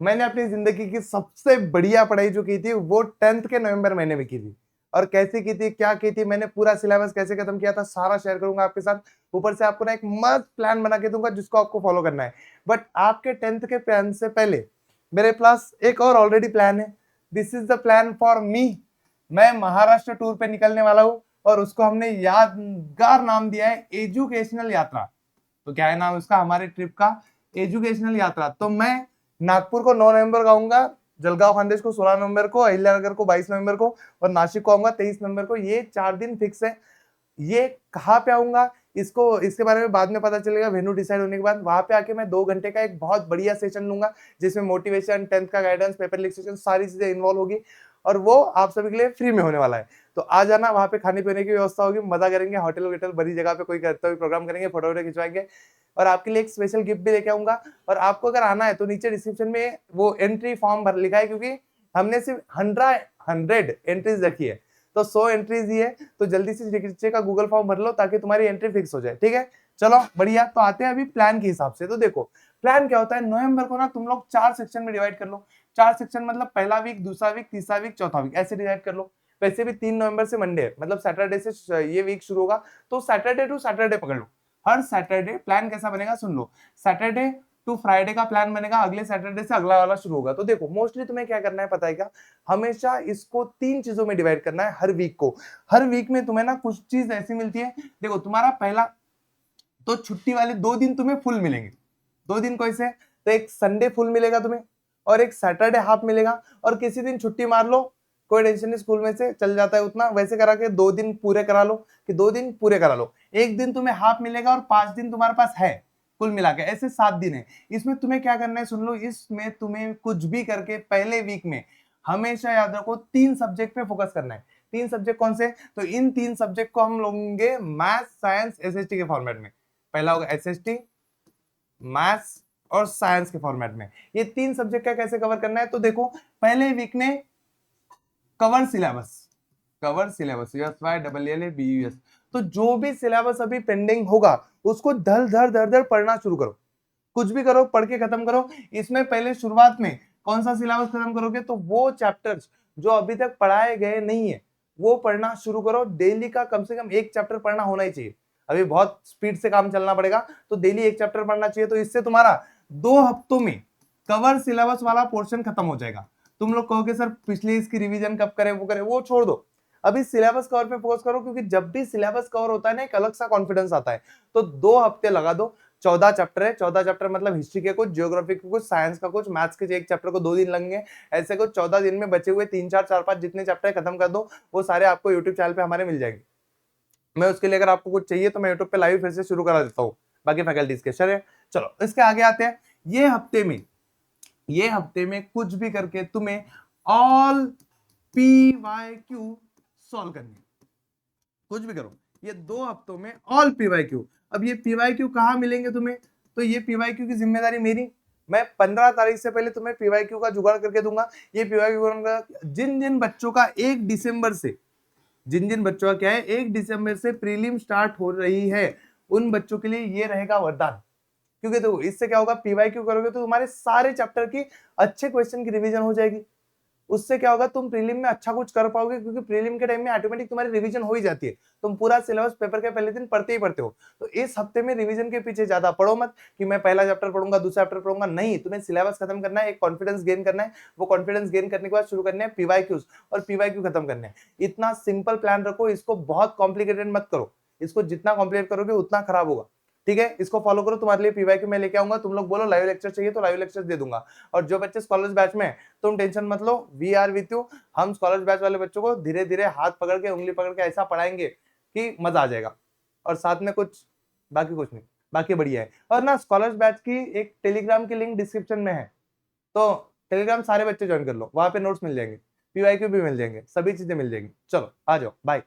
मैंने अपनी जिंदगी की सबसे बढ़िया पढ़ाई जो की थी वो 10th के नवंबर महीने में की थी। और कैसे की थी, क्या की थी, मैंने पूरा सिलेबस कैसे खत्म किया था, सारा शेयर करूंगा आपके साथ। ऊपर से आपको ना एक मस्त प्लान बना के दूंगा जिसको आपको फॉलो करना है। बट आपके 10th के प्लान से पहले मेरे पास एक और ऑलरेडी प्लान है। This is the plan for me. मैं महाराष्ट्र टूर पे निकलने वाला हूँ और उसको हमने यादगार नाम दिया है एजुकेशनल यात्रा। तो क्या है नाम उसका, हमारे ट्रिप का, एजुकेशनल यात्रा। तो मैं नागपुर को 9 नवंबर को आऊंगा, जलगांव खानदेश को 16 नवंबर को, अहिल्यानगर को 22 नवंबर को और नासिक को आऊंगा 23 नवंबर को। ये 4 दिन फिक्स है। ये कहाँ पे आऊंगा इसको, इसके बारे में बाद में पता चलेगा वेन्यू डिसाइड होने के बाद। वहां पे आके मैं 2 घंटे का एक बहुत बढ़िया सेशन लूंगा जिसमें मोटिवेशन, 10th का गाइडेंस, पेपर रिलेक्सेशन, सारी चीजें इन्वॉल्व होगी और वो आप सभी के लिए फ्री में होने वाला है। तो आ जाना, वहां पे खाने पीने की व्यवस्था होगी, मजा करेंगे, होटल वोटल बड़ी जगह पे कोई करते हुए प्रोग्राम करेंगे, फोटो वोटो खिंचवाएंगे और आपके लिए एक स्पेशल गिफ्ट भी लेके आऊंगा। और आपको अगर आना है तो नीचे डिस्क्रिप्शन में वो एंट्री फॉर्म भर लिखा है, क्योंकि हमने सिर्फ 100 एंट्रीज रखी है। तो 100 एंट्रीज ही है, तो जल्दी से नीचे का गूगल फॉर्म भर लो ताकि तुम्हारी एंट्री फिक्स हो जाए। ठीक है, चलो बढ़िया। तो आते हैं अभी प्लान के हिसाब से। तो देखो प्लान क्या होता है, नवंबर को ना तुम लोग 4 सेक्शन में डिवाइड कर लो। 4 सेक्शन मतलब पहला वीक, दूसरा वीक, तीसरा वीक, चौथा वीक, ऐसे डिवाइड कर लो। वैसे भी 3 नवंबर से मंडे है, मतलब सैटरडे से ये वीक शुरू होगा। तो सैटरडे टू सैटरडे पकड़ लो। हर सैटरडे प्लान कैसा बनेगा सुन लो। सैटरडे टू फ्राइडे का प्लान बनेगा, अगले सैटरडे से अगला वाला शुरू होगा। तो देखो मोस्टली तुम्हें क्या करना है पता है क्या, हमेशा इसको 3 चीजों में डिवाइड करना है हर वीक को। हर वीक में तुम्हें ना कुछ चीज ऐसी मिलती है। देखो तुम्हारा पहला तो छुट्टी वाले 2 दिन तुम्हें फुल मिलेंगे। 2 दिन कैसे, तो एक संडे फुल मिलेगा तुम्हें और एक सैटरडे हाफ मिलेगा। और किसी दिन छुट्टी मार लो, कोई टेंशन नहीं, स्कूल में से चल जाता है उतना, वैसे करा के 2 दिन पूरे करा लो, कि 2 दिन पूरे करा लो। एक दिन तुम्हें हाफ मिलेगा और 5 दिन तुम्हारे पास है, कुल मिला के ऐसे 7 दिन है। इसमें तुम्हें क्या करना है सुन लो, इसमें तुम्हें कुछ भी करके पहले वीक में हमेशा याद रखो 3 सब्जेक्ट पे फोकस करना है। 3 सब्जेक्ट कौन से, तो इन 3 सब्जेक्ट को हम लोगे मैथ, साइंस, एसएसटी के फॉर्मेट में। पहला होगा एसएसटी, मैथ्स और साइंस के फॉर्मेट में। ये 3 सब्जेक्ट का कैसे कवर करना है, तो देखो पहले वीक में cover syllabus, cover syllabus YLLABUS। तो जो भी सिलेबस अभी पेंडिंग होगा उसको धर धर धर धर पढ़ना शुरू करो। कुछ भी करो, पढ़ के खत्म करो। इसमें पहले शुरुआत में कौन सा सिलेबस खत्म करोगे, तो वो चैप्टर्स जो अभी तक पढ़ाए गए नहीं है वो पढ़ना शुरू करो। डेली का कम से कम 1 चैप्टर पढ़ना होना ही चाहिए। अभी बहुत स्पीड से काम चलना पड़ेगा, तो डेली 1 चैप्टर पढ़ना चाहिए। तो इससे तुम्हारा 2 हफ्तों में कवर सिलेबस वाला पोर्शन खत्म हो जाएगा। तुम लोग कहोगे सर पिछले इसकी रिवीजन कब करें, वो करें, वो छोड़ दो। अभी सिलेबस कवर पे फोकस करो, क्योंकि जब भी सिलेबस कवर होता है ना एक अलग सा कॉन्फिडेंस आता है। तो 2 हफ्ते लगा दो। 14 चैप्टर है, 14 चैप्टर मतलब हिस्ट्री के कुछ, ज्योग्राफी के कुछ, साइंस का कुछ, मैथ्स के एक चैप्टर को 2 दिन लगेंगे। ऐसे कुछ 14 दिन में बचे हुए 3 4 4 5 जितने चैप्टर खत्म कर दो, वो सारे आपको यूट्यूब चैनल पे हमारे मिल जाएंगे। मैं उसके लिए अगर आपको कुछ चाहिए तो मैं यूट्यूब पे लाइव फिर से शुरू करा देता हूँ बाकी फैकल्टीज के। चलिए चलो इसके आगे आते हैं। ये हफ्ते में कुछ भी करके तुम्हें ऑल PYQ सॉल्व करनी है। कुछ भी करो, ये 2 हफ्तों में ऑल PYQ। अब ये PYQ कहाँ मिलेंगे तुम्हें, तो ये PYQ की जिम्मेदारी मेरी। मैं 15 तारीख से पहले तुम्हें PYQ का जुगाड़ करके दूंगा। ये PYQ जिन जिन बच्चों का 1 दिसंबर से, जिन जिन बच्चों का क्या है 1 दिसंबर से प्रीलिम स्टार्ट हो रही है, उन बच्चों के लिए ये रहेगा वरदान। क्योंकि देखो इससे क्या होगा, PYQ करोगे तो तुम्हारे सारे चैप्टर की अच्छे क्वेश्चन की रिवीजन हो जाएगी। उससे क्या होगा, तुम प्रीलिम में अच्छा कुछ कर पाओगे, क्योंकि प्रीलिम के टाइम में ऑटोमेटिक तुम्हारी रिवीजन हो ही जाती है। तुम पूरा सिलेबस पेपर के पहले दिन पढ़ते ही पढ़ते हो। तो इस हफ्ते में रिवीजन के पीछे ज्यादा पढ़ो मत कि मैं पहला चैप्टर पढ़ूंगा, दूसरा चैप्टर पढ़ूंगा, नहीं, तुम्हें सिलेबस खत्म करना है, एक कॉन्फिडेंस गेन करना है। वो कॉन्फिडेंस गेन करने के बाद शुरू करने हैं PYQs और PYQ खत्म करने हैं। इतना सिंपल प्लान रखो, इसको बहुत कॉम्प्लिकेटेड मत करो। इसको जितना कॉम्प्लीट करोगे उतना खराब होगा। ठीक है, इसको फॉलो करो। तुम्हारे लिए PYQ मैं लेके आऊंगा। तुम लोग बोलो लाइव लेक्चर चाहिए तो लाइव लेक्चर दे दूंगा। और जो बच्चे स्कॉलर्स बैच में, तुम टेंशन मत लो, वी आर विथ यू। हम स्कॉलर्स बैच वाले बच्चों को धीरे धीरे हाथ पकड़ के, उंगली पकड़ के ऐसा पढ़ाएंगे कि मजा आ जाएगा। और साथ में कुछ बाकी कुछ नहीं, बाकी बढ़िया है। और ना स्कॉलर्स बैच की एक टेलीग्राम की लिंक डिस्क्रिप्शन में है, तो टेलीग्राम सारे बच्चे ज्वाइन कर लो, वहां पे नोट्स मिल जाएंगे, PYQ भी मिल जाएंगे, सभी चीजें मिल जाएंगी। चलो आ जाओ, बाय।